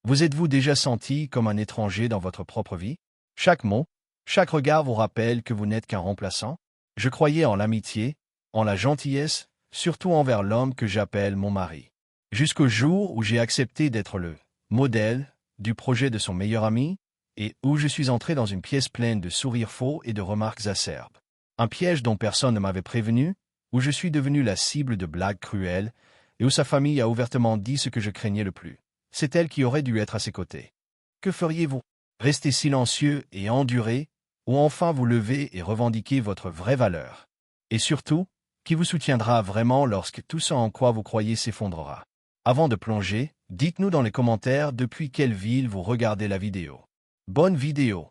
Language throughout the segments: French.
Vous êtes-vous déjà senti comme un étranger dans votre propre vie? Chaque mot, chaque regard vous rappelle que vous n'êtes qu'un remplaçant? Je croyais en l'amitié, en la gentillesse, surtout envers l'homme que j'appelle mon mari. Jusqu'au jour où j'ai accepté d'être le modèle du projet de son meilleur ami, et où je suis entré dans une pièce pleine de sourires faux et de remarques acerbes. Un piège dont personne ne m'avait prévenu, où je suis devenu la cible de blagues cruelles, et où sa famille a ouvertement dit ce que je craignais le plus. C'est elle qui aurait dû être à ses côtés. Que feriez-vous? Rester silencieux et endurer, ou enfin vous lever et revendiquer votre vraie valeur? Et surtout, qui vous soutiendra vraiment lorsque tout ce en quoi vous croyez s'effondrera? Avant de plonger, dites-nous dans les commentaires depuis quelle ville vous regardez la vidéo. Bonne vidéo!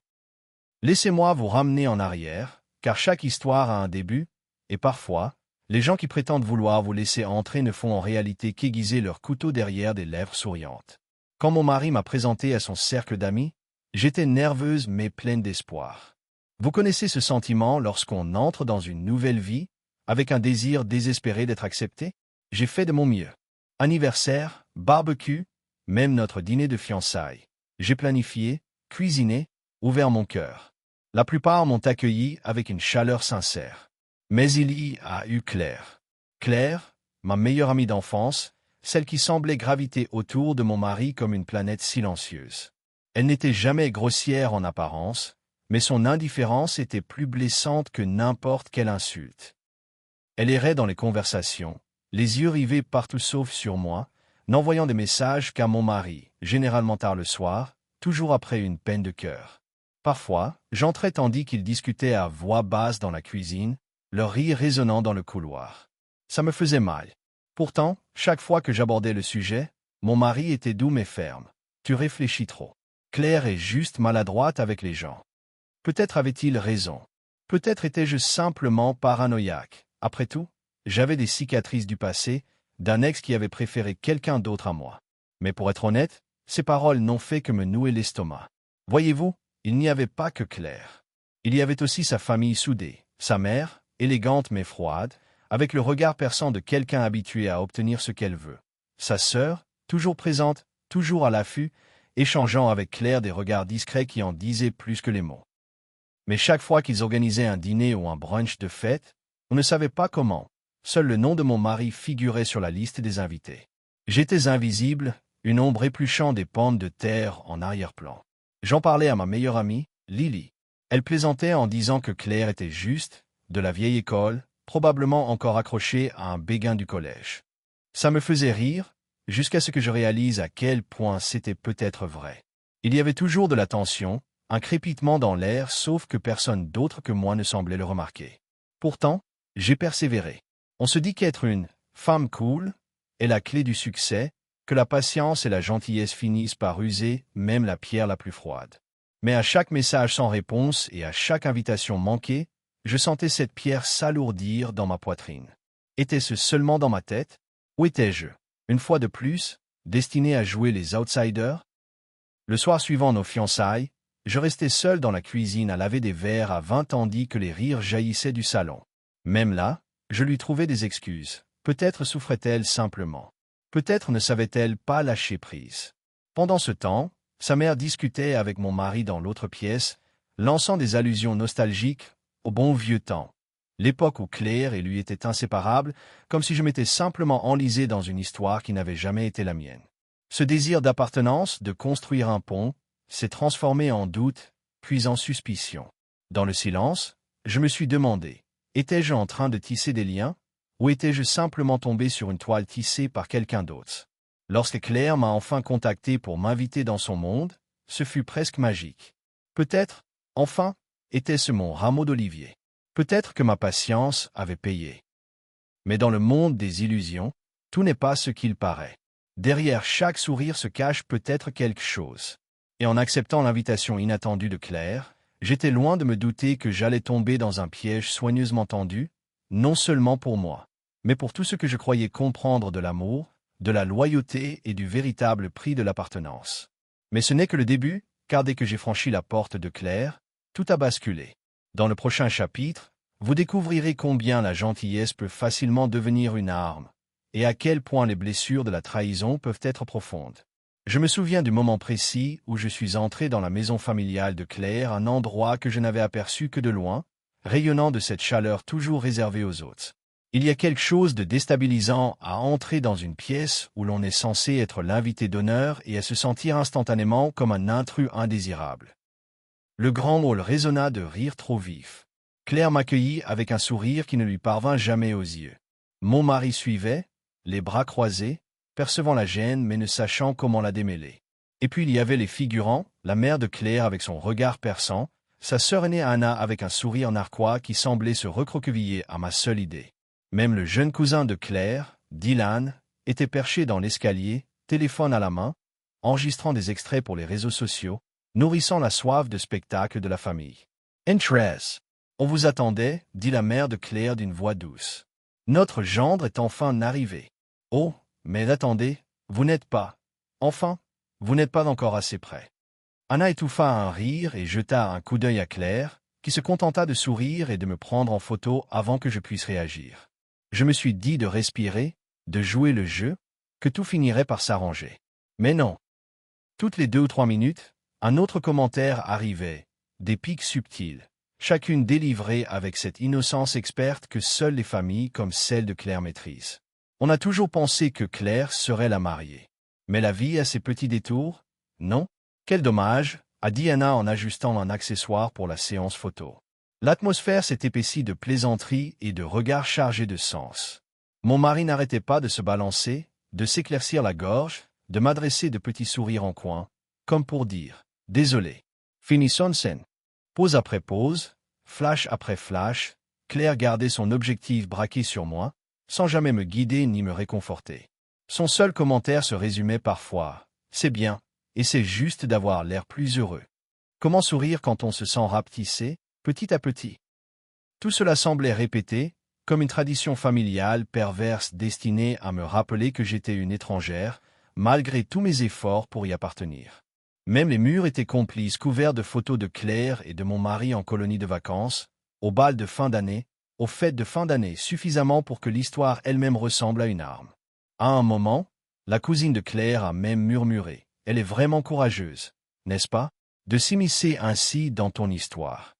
Laissez-moi vous ramener en arrière, car chaque histoire a un début, et parfois, les gens qui prétendent vouloir vous laisser entrer ne font en réalité qu'aiguiser leur couteau derrière des lèvres souriantes. Quand mon mari m'a présenté à son cercle d'amis, j'étais nerveuse mais pleine d'espoir. Vous connaissez ce sentiment lorsqu'on entre dans une nouvelle vie, avec un désir désespéré d'être accepté? J'ai fait de mon mieux. Anniversaire, barbecue, même notre dîner de fiançailles. J'ai planifié, cuisiné, ouvert mon cœur. La plupart m'ont accueilli avec une chaleur sincère. Mais il y a eu Claire. Claire, ma meilleure amie d'enfance, celle qui semblait graviter autour de mon mari comme une planète silencieuse. Elle n'était jamais grossière en apparence, mais son indifférence était plus blessante que n'importe quelle insulte. Elle errait dans les conversations, les yeux rivés partout sauf sur moi, n'envoyant des messages qu'à mon mari, généralement tard le soir, toujours après une peine de cœur. Parfois, j'entrais tandis qu'ils discutaient à voix basse dans la cuisine, leur rire résonnant dans le couloir. Ça me faisait mal. Pourtant, chaque fois que j'abordais le sujet, mon mari était doux mais ferme. Tu réfléchis trop. Claire est juste maladroite avec les gens. Peut-être avait-il raison. Peut-être étais-je simplement paranoïaque. Après tout, j'avais des cicatrices du passé, d'un ex qui avait préféré quelqu'un d'autre à moi. Mais pour être honnête, ces paroles n'ont fait que me nouer l'estomac. Voyez-vous, il n'y avait pas que Claire. Il y avait aussi sa famille soudée, sa mère, élégante mais froide, avec le regard perçant de quelqu'un habitué à obtenir ce qu'elle veut. Sa sœur, toujours présente, toujours à l'affût, échangeant avec Claire des regards discrets qui en disaient plus que les mots. Mais chaque fois qu'ils organisaient un dîner ou un brunch de fête, on ne savait pas comment. Seul le nom de mon mari figurait sur la liste des invités. J'étais invisible, une ombre épluchant des pentes de terre en arrière-plan. J'en parlais à ma meilleure amie, Lily. Elle plaisantait en disant que Claire était juste, de la vieille école, probablement encore accrochée à un béguin du collège. Ça me faisait rire, jusqu'à ce que je réalise à quel point c'était peut-être vrai. Il y avait toujours de la tension, un crépitement dans l'air, sauf que personne d'autre que moi ne semblait le remarquer. Pourtant, j'ai persévéré. On se dit qu'être une femme cool est la clé du succès, que la patience et la gentillesse finissent par user même la pierre la plus froide. Mais à chaque message sans réponse et à chaque invitation manquée, je sentais cette pierre s'alourdir dans ma poitrine. Était-ce seulement dans ma tête? Où étais-je, une fois de plus, destiné à jouer les outsiders? Le soir suivant nos fiançailles, je restais seul dans la cuisine à laver des verres à 20 tandis que les rires jaillissaient du salon. Même là, je lui trouvais des excuses. Peut-être souffrait-elle simplement. Peut-être ne savait-elle pas lâcher prise. Pendant ce temps, sa mère discutait avec mon mari dans l'autre pièce, lançant des allusions nostalgiques au bon vieux temps. L'époque où Claire et lui étaient inséparables, comme si je m'étais simplement enlisé dans une histoire qui n'avait jamais été la mienne. Ce désir d'appartenance, de construire un pont, s'est transformé en doute, puis en suspicion. Dans le silence, je me suis demandé, étais-je en train de tisser des liens, ou étais-je simplement tombé sur une toile tissée par quelqu'un d'autre? Lorsque Claire m'a enfin contacté pour m'inviter dans son monde, ce fut presque magique. Peut-être, enfin, était-ce mon rameau d'olivier. Peut-être que ma patience avait payé. Mais dans le monde des illusions, tout n'est pas ce qu'il paraît. Derrière chaque sourire se cache peut-être quelque chose. Et en acceptant l'invitation inattendue de Claire, j'étais loin de me douter que j'allais tomber dans un piège soigneusement tendu, non seulement pour moi, mais pour tout ce que je croyais comprendre de l'amour, de la loyauté et du véritable prix de l'appartenance. Mais ce n'est que le début, car dès que j'ai franchi la porte de Claire, tout a basculé. Dans le prochain chapitre, vous découvrirez combien la gentillesse peut facilement devenir une arme, et à quel point les blessures de la trahison peuvent être profondes. Je me souviens du moment précis où je suis entré dans la maison familiale de Claire, un endroit que je n'avais aperçu que de loin, rayonnant de cette chaleur toujours réservée aux hôtes. Il y a quelque chose de déstabilisant à entrer dans une pièce où l'on est censé être l'invité d'honneur et à se sentir instantanément comme un intrus indésirable. Le grand hall résonna de rires trop vifs. Claire m'accueillit avec un sourire qui ne lui parvint jamais aux yeux. Mon mari suivait, les bras croisés, percevant la gêne mais ne sachant comment la démêler. Et puis il y avait les figurants, la mère de Claire avec son regard perçant, sa sœur aînée Anna avec un sourire narquois qui semblait se recroqueviller à ma seule idée. Même le jeune cousin de Claire, Dylan, était perché dans l'escalier, téléphone à la main, enregistrant des extraits pour les réseaux sociaux, nourrissant la soif de spectacle de la famille. « Entrez, on vous attendait, dit la mère de Claire d'une voix douce. Notre gendre est enfin arrivé. Oh, mais attendez, vous n'êtes pas. Enfin, vous n'êtes pas encore assez près. » Anna étouffa un rire et jeta un coup d'œil à Claire, qui se contenta de sourire et de me prendre en photo avant que je puisse réagir. Je me suis dit de respirer, de jouer le jeu, que tout finirait par s'arranger. Mais non. Toutes les 2 ou 3 minutes, un autre commentaire arrivait, des piques subtiles, chacune délivrée avec cette innocence experte que seules les familles comme celle de Claire maîtrisent. On a toujours pensé que Claire serait la mariée. Mais la vie a ses petits détours, non? Quel dommage, a dit Anna en ajustant un accessoire pour la séance photo. L'atmosphère s'est épaissie de plaisanteries et de regards chargés de sens. Mon mari n'arrêtait pas de se balancer, de s'éclaircir la gorge, de m'adresser de petits sourires en coin, comme pour dire « Désolé ». Finissons scène. Pause après pause, flash après flash, Claire gardait son objectif braqué sur moi, sans jamais me guider ni me réconforter. Son seul commentaire se résumait parfois « C'est bien, et c'est juste d'avoir l'air plus heureux ». Comment sourire quand on se sent rapetissé, petit à petit? Tout cela semblait répété, comme une tradition familiale perverse destinée à me rappeler que j'étais une étrangère, malgré tous mes efforts pour y appartenir. Même les murs étaient complices, couverts de photos de Claire et de mon mari en colonie de vacances, au bal de fin d'année, aux fêtes de fin d'année, suffisamment pour que l'histoire elle-même ressemble à une arme. À un moment, la cousine de Claire a même murmuré « Elle est vraiment courageuse, n'est-ce pas, de s'immiscer ainsi dans ton histoire ?»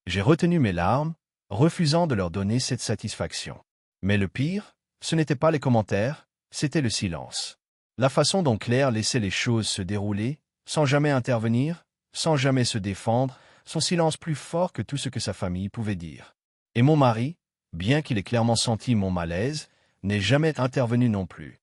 J'ai retenu mes larmes, refusant de leur donner cette satisfaction. Mais le pire, ce n'était pas les commentaires, c'était le silence. La façon dont Claire laissait les choses se dérouler, sans jamais intervenir, sans jamais se défendre, son silence plus fort que tout ce que sa famille pouvait dire. Et mon mari, bien qu'il ait clairement senti mon malaise, n'est jamais intervenu non plus.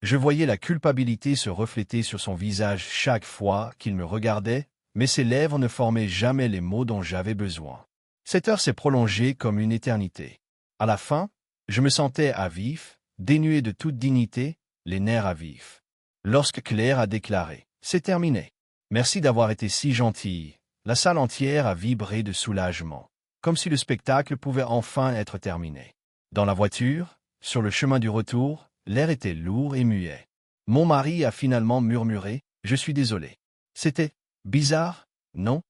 Je voyais la culpabilité se refléter sur son visage chaque fois qu'il me regardait, mais ses lèvres ne formaient jamais les mots dont j'avais besoin. Cette heure s'est prolongée comme une éternité. À la fin, je me sentais à vif, dénué de toute dignité, les nerfs à vif. Lorsque Claire a déclaré « C'est terminé. Merci d'avoir été si gentille », la salle entière a vibré de soulagement, comme si le spectacle pouvait enfin être terminé. Dans la voiture, sur le chemin du retour, l'air était lourd et muet. Mon mari a finalement murmuré « Je suis désolé ». C'était bizarre, non?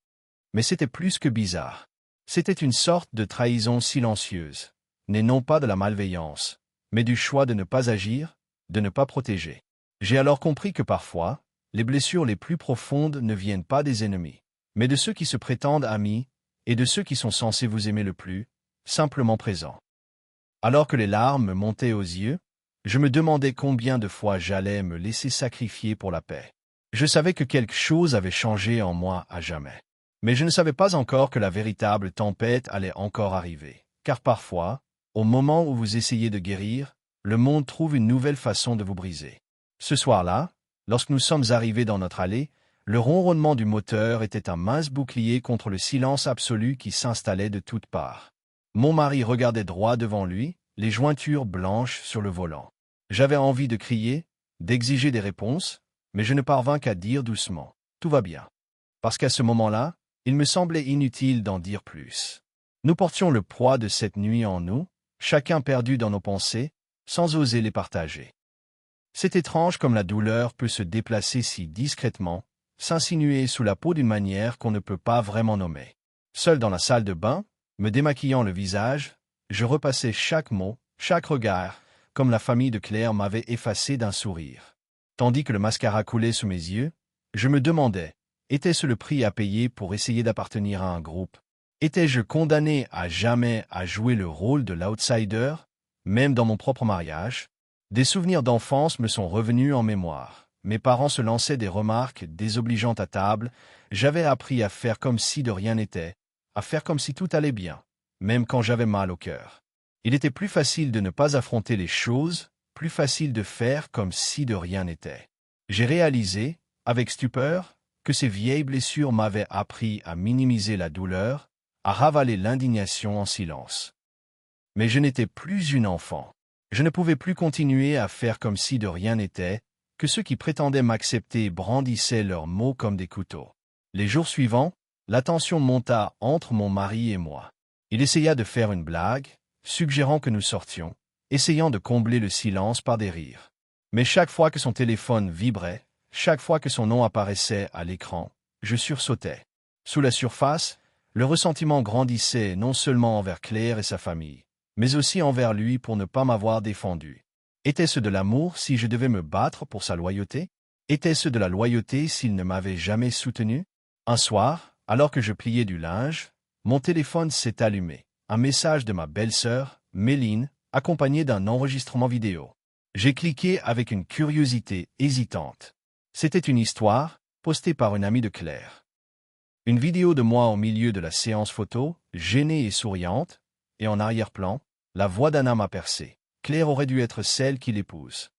Mais c'était plus que bizarre. C'était une sorte de trahison silencieuse, née non pas de la malveillance, mais du choix de ne pas agir, de ne pas protéger. J'ai alors compris que parfois, les blessures les plus profondes ne viennent pas des ennemis, mais de ceux qui se prétendent amis, et de ceux qui sont censés vous aimer le plus, simplement présents. Alors que les larmes me montaient aux yeux, je me demandais combien de fois j'allais me laisser sacrifier pour la paix. Je savais que quelque chose avait changé en moi à jamais. Mais je ne savais pas encore que la véritable tempête allait encore arriver. Car parfois, au moment où vous essayez de guérir, le monde trouve une nouvelle façon de vous briser. Ce soir-là, lorsque nous sommes arrivés dans notre allée, le ronronnement du moteur était un mince bouclier contre le silence absolu qui s'installait de toutes parts. Mon mari regardait droit devant lui, les jointures blanches sur le volant. J'avais envie de crier, d'exiger des réponses, mais je ne parvins qu'à dire doucement « Tout va bien ». Parce qu'à ce moment-là, il me semblait inutile d'en dire plus. Nous portions le poids de cette nuit en nous, chacun perdu dans nos pensées, sans oser les partager. C'est étrange comme la douleur peut se déplacer si discrètement, s'insinuer sous la peau d'une manière qu'on ne peut pas vraiment nommer. Seul dans la salle de bain, me démaquillant le visage, je repassais chaque mot, chaque regard, comme la famille de Claire m'avait effacé d'un sourire. Tandis que le mascara coulait sous mes yeux, je me demandais, était-ce le prix à payer pour essayer d'appartenir à un groupe? Étais-je condamné à jamais à jouer le rôle de l'outsider, même dans mon propre mariage? Des souvenirs d'enfance me sont revenus en mémoire. Mes parents se lançaient des remarques désobligeantes à table. J'avais appris à faire comme si de rien n'était, à faire comme si tout allait bien, même quand j'avais mal au cœur. Il était plus facile de ne pas affronter les choses, plus facile de faire comme si de rien n'était. J'ai réalisé, avec stupeur, que ces vieilles blessures m'avaient appris à minimiser la douleur, à ravaler l'indignation en silence. Mais je n'étais plus une enfant. Je ne pouvais plus continuer à faire comme si de rien n'était, que ceux qui prétendaient m'accepter brandissaient leurs mots comme des couteaux. Les jours suivants, la tension monta entre mon mari et moi. Il essaya de faire une blague, suggérant que nous sortions, essayant de combler le silence par des rires. Mais chaque fois que son téléphone vibrait, chaque fois que son nom apparaissait à l'écran, je sursautais. Sous la surface, le ressentiment grandissait non seulement envers Claire et sa famille, mais aussi envers lui pour ne pas m'avoir défendu. Était-ce de l'amour si je devais me battre pour sa loyauté? Était-ce de la loyauté s'il ne m'avait jamais soutenu? Un soir, alors que je pliais du linge, mon téléphone s'est allumé. Un message de ma belle-sœur, Méline, accompagné d'un enregistrement vidéo. J'ai cliqué avec une curiosité hésitante. C'était une histoire, postée par une amie de Claire. Une vidéo de moi au milieu de la séance photo, gênée et souriante, et en arrière-plan, la voix d'Anna m'a percé. Claire aurait dû être celle qui l'épouse.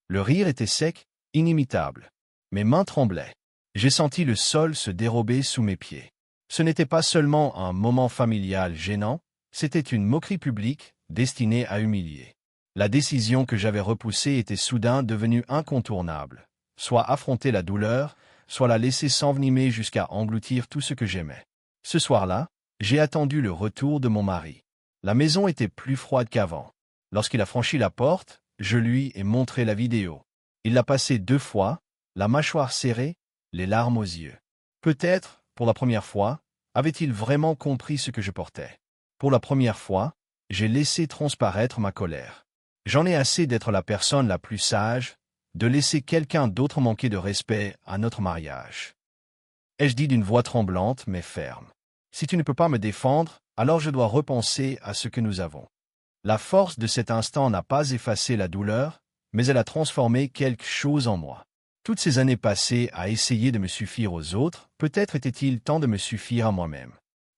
Le rire était sec, inimitable. Mes mains tremblaient. J'ai senti le sol se dérober sous mes pieds. Ce n'était pas seulement un moment familial gênant, c'était une moquerie publique, destinée à humilier. La décision que j'avais repoussée était soudain devenue incontournable. Soit affronter la douleur, soit la laisser s'envenimer jusqu'à engloutir tout ce que j'aimais. Ce soir-là, j'ai attendu le retour de mon mari. La maison était plus froide qu'avant. Lorsqu'il a franchi la porte, je lui ai montré la vidéo. Il l'a passée 2 fois, la mâchoire serrée, les larmes aux yeux. Peut-être, pour la première fois, avait-il vraiment compris ce que je portais. Pour la première fois, j'ai laissé transparaître ma colère. J'en ai assez d'être la personne la plus sage, de laisser quelqu'un d'autre manquer de respect à notre mariage. Ai-je dit d'une voix tremblante mais ferme. Si tu ne peux pas me défendre, alors je dois repenser à ce que nous avons. La force de cet instant n'a pas effacé la douleur, mais elle a transformé quelque chose en moi. Toutes ces années passées à essayer de me suffire aux autres, peut-être était-il temps de me suffire à moi-même.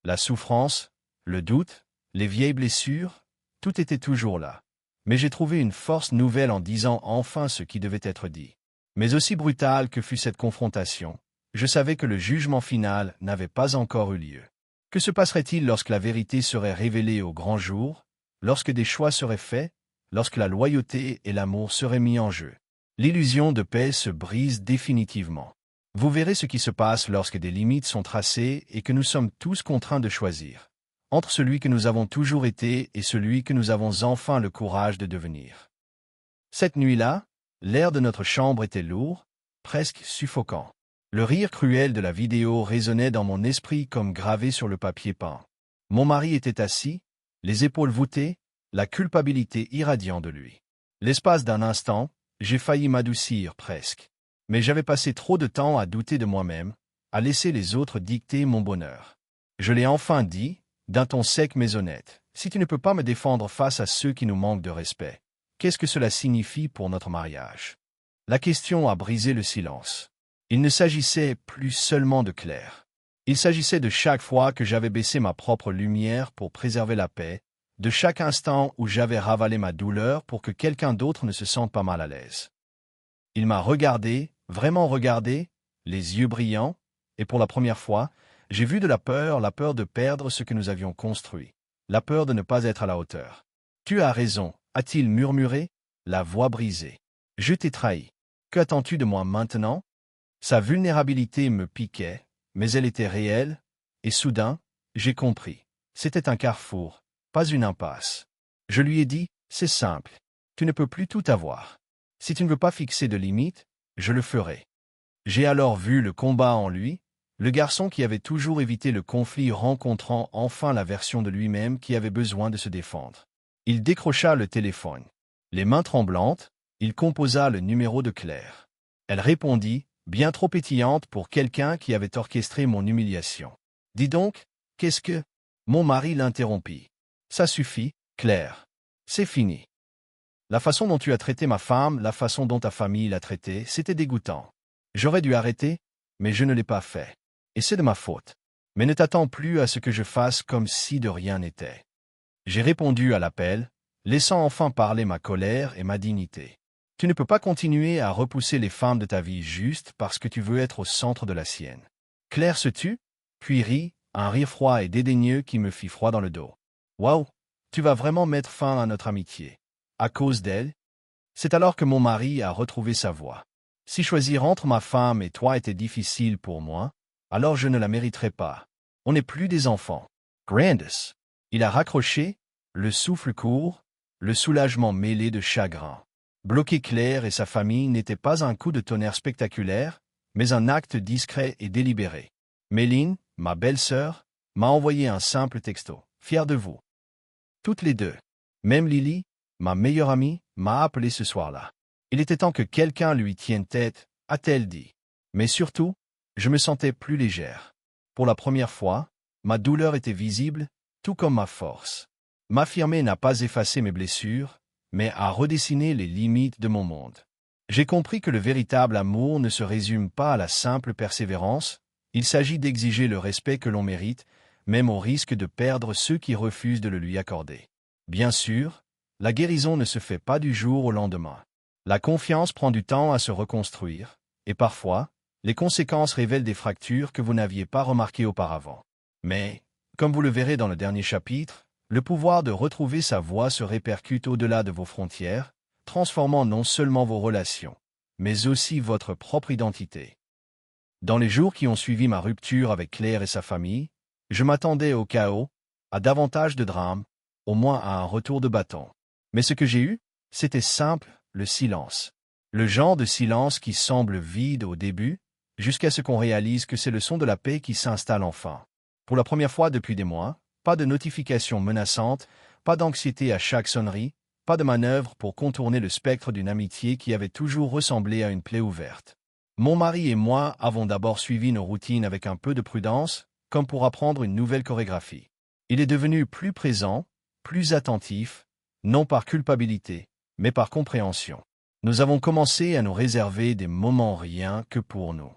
La souffrance, le doute, les vieilles blessures, tout était toujours là. Mais j'ai trouvé une force nouvelle en disant enfin ce qui devait être dit. Mais aussi brutale que fut cette confrontation, je savais que le jugement final n'avait pas encore eu lieu. Que se passerait-il lorsque la vérité serait révélée au grand jour, lorsque des choix seraient faits, lorsque la loyauté et l'amour seraient mis en jeu? L'illusion de paix se brise définitivement. Vous verrez ce qui se passe lorsque des limites sont tracées et que nous sommes tous contraints de choisir, entre celui que nous avons toujours été et celui que nous avons enfin le courage de devenir. Cette nuit-là, l'air de notre chambre était lourd, presque suffocant. Le rire cruel de la vidéo résonnait dans mon esprit comme gravé sur le papier peint. Mon mari était assis, les épaules voûtées, la culpabilité irradiant de lui. L'espace d'un instant, j'ai failli m'adoucir presque. Mais j'avais passé trop de temps à douter de moi-même, à laisser les autres dicter mon bonheur. Je l'ai enfin dit, d'un ton sec mais honnête. Si tu ne peux pas me défendre face à ceux qui nous manquent de respect, qu'est-ce que cela signifie pour notre mariage? La question a brisé le silence. Il ne s'agissait plus seulement de Claire. Il s'agissait de chaque fois que j'avais baissé ma propre lumière pour préserver la paix, de chaque instant où j'avais ravalé ma douleur pour que quelqu'un d'autre ne se sente pas mal à l'aise. Il m'a regardé, vraiment regardé, les yeux brillants, et pour la première fois, j'ai vu de la peur de perdre ce que nous avions construit, la peur de ne pas être à la hauteur. « Tu as raison », a-t-il murmuré, la voix brisée. « Je t'ai trahi. Que attends-tu de moi maintenant ?» Sa vulnérabilité me piquait, mais elle était réelle, et soudain, j'ai compris. C'était un carrefour, pas une impasse. Je lui ai dit, c'est simple, tu ne peux plus tout avoir. Si tu ne veux pas fixer de limites, je le ferai. J'ai alors vu le combat en lui, le garçon qui avait toujours évité le conflit rencontrant enfin la version de lui-même qui avait besoin de se défendre. Il décrocha le téléphone. Les mains tremblantes, il composa le numéro de Claire. Elle répondit, bien trop pétillante pour quelqu'un qui avait orchestré mon humiliation. « Dis donc, qu'est-ce que… » Mon mari l'interrompit. « Ça suffit, Claire. C'est fini. La façon dont tu as traité ma femme, la façon dont ta famille l'a traitée, c'était dégoûtant. J'aurais dû arrêter, mais je ne l'ai pas fait. Et c'est de ma faute. Mais ne t'attends plus à ce que je fasse comme si de rien n'était. » J'ai répondu à l'appel, laissant enfin parler ma colère et ma dignité. Tu ne peux pas continuer à repousser les femmes de ta vie juste parce que tu veux être au centre de la sienne. Claire se tut, puis rit, un rire froid et dédaigneux qui me fit froid dans le dos. Waouh, tu vas vraiment mettre fin à notre amitié. À cause d'elle? C'est alors que mon mari a retrouvé sa voix. Si choisir entre ma femme et toi était difficile pour moi, alors je ne la mériterais pas. On n'est plus des enfants. Grandis. Il a raccroché, le souffle court, le soulagement mêlé de chagrin. Bloquer Claire et sa famille n'était pas un coup de tonnerre spectaculaire, mais un acte discret et délibéré. Méline, ma belle-sœur, m'a envoyé un simple texto. Fier de vous. Toutes les deux. Même Lily, ma meilleure amie, m'a appelé ce soir-là. Il était temps que quelqu'un lui tienne tête, a-t-elle dit. Mais surtout, je me sentais plus légère. Pour la première fois, ma douleur était visible, tout comme ma force. M'affirmer n'a pas effacé mes blessures, mais a redessiné les limites de mon monde. J'ai compris que le véritable amour ne se résume pas à la simple persévérance, il s'agit d'exiger le respect que l'on mérite, même au risque de perdre ceux qui refusent de le lui accorder. Bien sûr, la guérison ne se fait pas du jour au lendemain. La confiance prend du temps à se reconstruire, et parfois, les conséquences révèlent des fractures que vous n'aviez pas remarquées auparavant. Mais, comme vous le verrez dans le dernier chapitre, le pouvoir de retrouver sa voie se répercute au-delà de vos frontières, transformant non seulement vos relations, mais aussi votre propre identité. Dans les jours qui ont suivi ma rupture avec Claire et sa famille, je m'attendais au chaos, à davantage de drames, au moins à un retour de bâton. Mais ce que j'ai eu, c'était simple, le silence. Le genre de silence qui semble vide au début, jusqu'à ce qu'on réalise que c'est le son de la paix qui s'installe enfin. Pour la première fois depuis des mois, pas de notifications menaçantes, pas d'anxiété à chaque sonnerie, pas de manœuvre pour contourner le spectre d'une amitié qui avait toujours ressemblé à une plaie ouverte. Mon mari et moi avons d'abord suivi nos routines avec un peu de prudence, comme pour apprendre une nouvelle chorégraphie. Il est devenu plus présent, plus attentif, non par culpabilité, mais par compréhension. Nous avons commencé à nous réserver des moments rien que pour nous.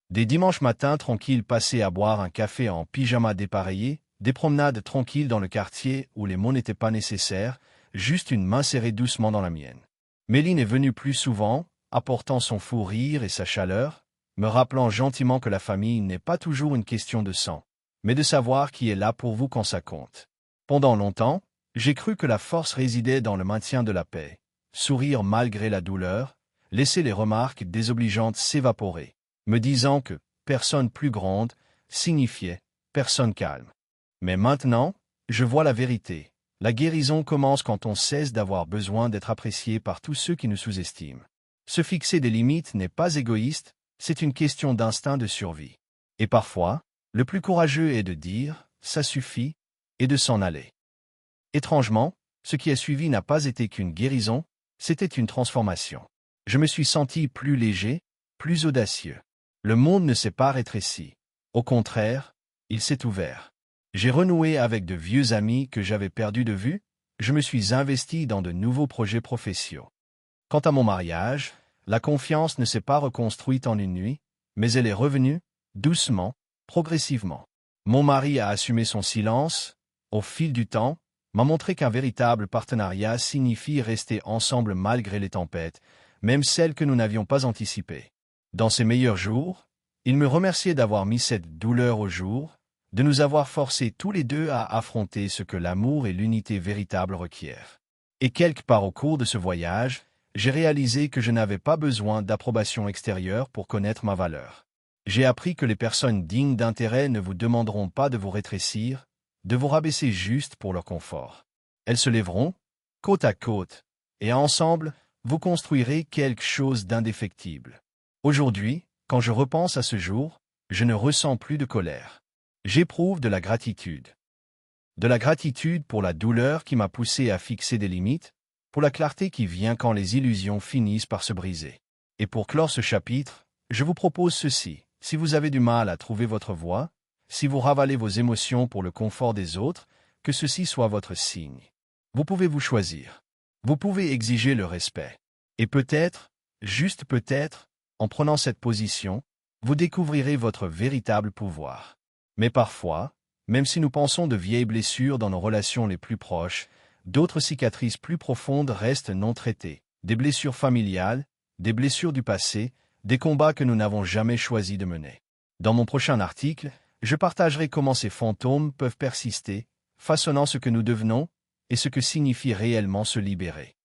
Des dimanches matins tranquilles passés à boire un café en pyjama dépareillé, des promenades tranquilles dans le quartier où les mots n'étaient pas nécessaires, juste une main serrée doucement dans la mienne. Méline est venue plus souvent, apportant son fou rire et sa chaleur, me rappelant gentiment que la famille n'est pas toujours une question de sang, mais de savoir qui est là pour vous quand ça compte. Pendant longtemps, j'ai cru que la force résidait dans le maintien de la paix, sourire malgré la douleur, laisser les remarques désobligeantes s'évaporer, me disant que personne plus grande signifiait personne calme. Mais maintenant, je vois la vérité. La guérison commence quand on cesse d'avoir besoin d'être apprécié par tous ceux qui nous sous-estiment. Se fixer des limites n'est pas égoïste, c'est une question d'instinct de survie. Et parfois, le plus courageux est de dire « ça suffit » et de s'en aller. Étrangement, ce qui a suivi n'a pas été qu'une guérison, c'était une transformation. Je me suis senti plus léger, plus audacieux. Le monde ne s'est pas rétréci. Au contraire, il s'est ouvert. J'ai renoué avec de vieux amis que j'avais perdus de vue, je me suis investi dans de nouveaux projets professionnels. Quant à mon mariage, la confiance ne s'est pas reconstruite en une nuit, mais elle est revenue, doucement, progressivement. Mon mari a assumé son silence, au fil du temps, m'a montré qu'un véritable partenariat signifie rester ensemble malgré les tempêtes, même celles que nous n'avions pas anticipées. Dans ses meilleurs jours, il me remerciait d'avoir mis cette douleur au jour, de nous avoir forcés tous les deux à affronter ce que l'amour et l'unité véritable requièrent. Et quelque part au cours de ce voyage, j'ai réalisé que je n'avais pas besoin d'approbation extérieure pour connaître ma valeur. J'ai appris que les personnes dignes d'intérêt ne vous demanderont pas de vous rétrécir, de vous rabaisser juste pour leur confort. Elles se lèveront, côte à côte, et ensemble, vous construirez quelque chose d'indéfectible. Aujourd'hui, quand je repense à ce jour, je ne ressens plus de colère. J'éprouve de la gratitude. De la gratitude pour la douleur qui m'a poussé à fixer des limites, pour la clarté qui vient quand les illusions finissent par se briser. Et pour clore ce chapitre, je vous propose ceci. Si vous avez du mal à trouver votre voie, si vous ravalez vos émotions pour le confort des autres, que ceci soit votre signe. Vous pouvez vous choisir. Vous pouvez exiger le respect. Et peut-être, juste peut-être, en prenant cette position, vous découvrirez votre véritable pouvoir. Mais parfois, même si nous pensons de vieilles blessures dans nos relations les plus proches, d'autres cicatrices plus profondes restent non traitées. Des blessures familiales, des blessures du passé, des combats que nous n'avons jamais choisi de mener. Dans mon prochain article, je partagerai comment ces fantômes peuvent persister, façonnant ce que nous devenons et ce que signifie réellement se libérer.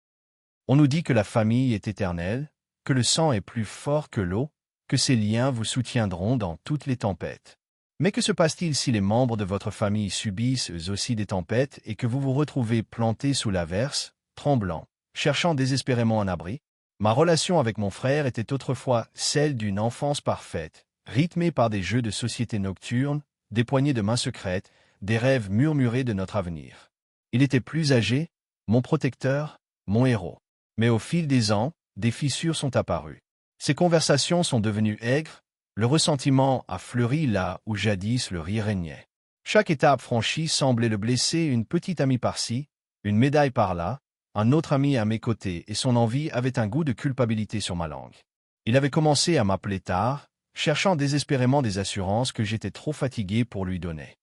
On nous dit que la famille est éternelle, que le sang est plus fort que l'eau, que ces liens vous soutiendront dans toutes les tempêtes. Mais que se passe-t-il si les membres de votre famille subissent eux aussi des tempêtes et que vous vous retrouvez plantés sous l'averse, tremblant, cherchant désespérément un abri? Ma relation avec mon frère était autrefois celle d'une enfance parfaite, rythmée par des jeux de société nocturnes, des poignées de main secrètes, des rêves murmurés de notre avenir. Il était plus âgé, mon protecteur, mon héros. Mais au fil des ans, des fissures sont apparues. Ces conversations sont devenues aigres, le ressentiment a fleuri là où jadis le rire régnait. Chaque étape franchie semblait le blesser, une petite amie par-ci, une médaille par-là, un autre ami à mes côtés, et son envie avait un goût de culpabilité sur ma langue. Il avait commencé à m'appeler tard, cherchant désespérément des assurances que j'étais trop fatigué pour lui donner.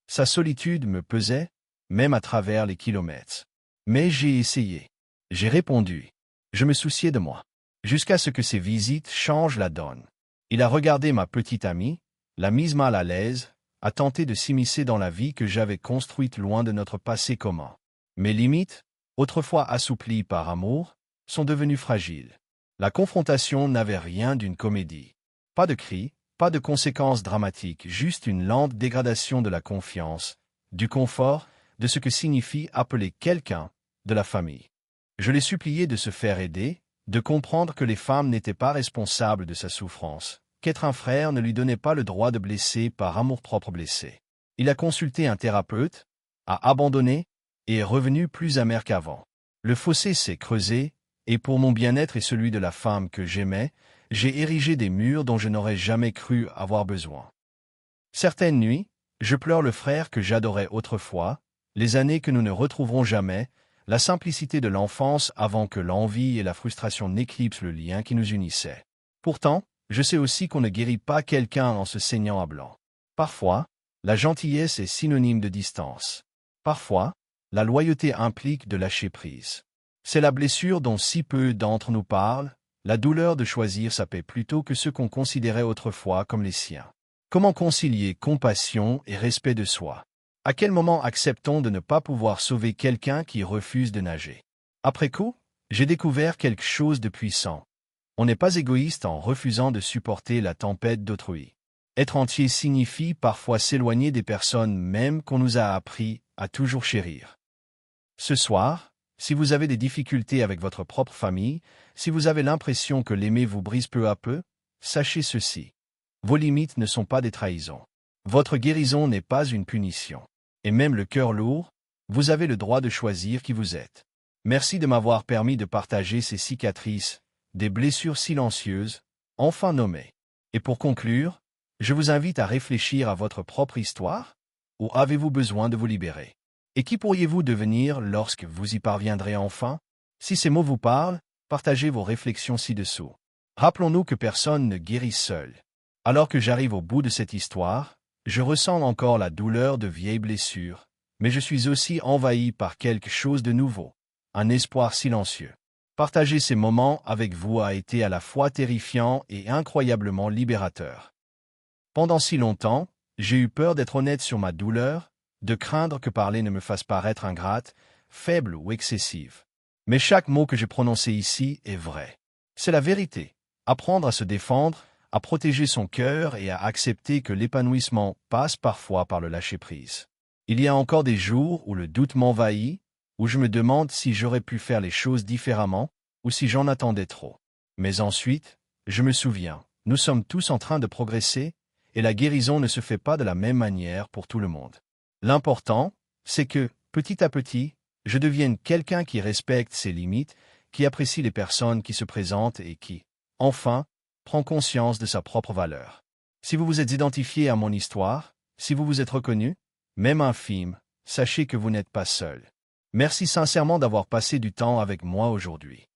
Sa solitude me pesait, même à travers les kilomètres. Mais j'ai essayé. J'ai répondu. Je me souciais de moi. Jusqu'à ce que ses visites changent la donne. Il a regardé ma petite amie, l'a mise mal à l'aise, a tenté de s'immiscer dans la vie que j'avais construite loin de notre passé commun. Mes limites, autrefois assouplies par amour, sont devenues fragiles. La confrontation n'avait rien d'une comédie. Pas de cris, pas de conséquences dramatiques, juste une lente dégradation de la confiance, du confort, de ce que signifie appeler quelqu'un de la famille. Je l'ai supplié de se faire aider, de comprendre que les femmes n'étaient pas responsables de sa souffrance, qu'être un frère ne lui donnait pas le droit de blesser par amour-propre blessé. Il a consulté un thérapeute, a abandonné, et est revenu plus amer qu'avant. Le fossé s'est creusé, et pour mon bien-être et celui de la femme que j'aimais, j'ai érigé des murs dont je n'aurais jamais cru avoir besoin. Certaines nuits, je pleure le frère que j'adorais autrefois, les années que nous ne retrouverons jamais, la simplicité de l'enfance avant que l'envie et la frustration n'éclipsent le lien qui nous unissait. Pourtant, je sais aussi qu'on ne guérit pas quelqu'un en se saignant à blanc. Parfois, la gentillesse est synonyme de distance. Parfois, la loyauté implique de lâcher prise. C'est la blessure dont si peu d'entre nous parlent, la douleur de choisir sa paix plutôt que ceux qu'on considérait autrefois comme les siens. Comment concilier compassion et respect de soi? À quel moment acceptons de ne pas pouvoir sauver quelqu'un qui refuse de nager? Après coup, j'ai découvert quelque chose de puissant. On n'est pas égoïste en refusant de supporter la tempête d'autrui. Être entier signifie parfois s'éloigner des personnes même qu'on nous a appris à toujours chérir. Ce soir, si vous avez des difficultés avec votre propre famille, si vous avez l'impression que l'aimer vous brise peu à peu, sachez ceci. Vos limites ne sont pas des trahisons. Votre guérison n'est pas une punition. Et même le cœur lourd, vous avez le droit de choisir qui vous êtes. Merci de m'avoir permis de partager ces cicatrices, des blessures silencieuses, enfin nommées. Et pour conclure, je vous invite à réfléchir à votre propre histoire, ou avez-vous besoin de vous libérer? Et qui pourriez-vous devenir lorsque vous y parviendrez enfin? Si ces mots vous parlent, partagez vos réflexions ci-dessous. Rappelons-nous que personne ne guérit seul. Alors que j'arrive au bout de cette histoire, je ressens encore la douleur de vieilles blessures, mais je suis aussi envahi par quelque chose de nouveau, un espoir silencieux. Partager ces moments avec vous a été à la fois terrifiant et incroyablement libérateur. Pendant si longtemps, j'ai eu peur d'être honnête sur ma douleur, de craindre que parler ne me fasse paraître ingrate, faible ou excessive. Mais chaque mot que j'ai prononcé ici est vrai. C'est la vérité. Apprendre à se défendre, à protéger son cœur et à accepter que l'épanouissement passe parfois par le lâcher-prise. Il y a encore des jours où le doute m'envahit, où je me demande si j'aurais pu faire les choses différemment, ou si j'en attendais trop. Mais ensuite, je me souviens, nous sommes tous en train de progresser, et la guérison ne se fait pas de la même manière pour tout le monde. L'important, c'est que, petit à petit, je devienne quelqu'un qui respecte ses limites, qui apprécie les personnes qui se présentent et qui, enfin, prend conscience de sa propre valeur. Si vous vous êtes identifié à mon histoire, si vous vous êtes reconnu, même infime, sachez que vous n'êtes pas seul. Merci sincèrement d'avoir passé du temps avec moi aujourd'hui.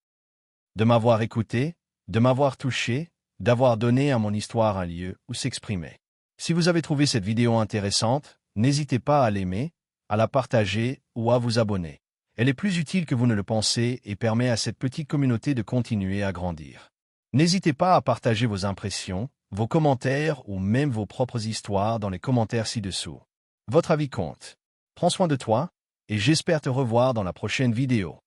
De m'avoir écouté, de m'avoir touché, d'avoir donné à mon histoire un lieu où s'exprimer. Si vous avez trouvé cette vidéo intéressante, n'hésitez pas à l'aimer, à la partager ou à vous abonner. Elle est plus utile que vous ne le pensez et permet à cette petite communauté de continuer à grandir. N'hésitez pas à partager vos impressions, vos commentaires ou même vos propres histoires dans les commentaires ci-dessous. Votre avis compte. Prends soin de toi, et j'espère te revoir dans la prochaine vidéo.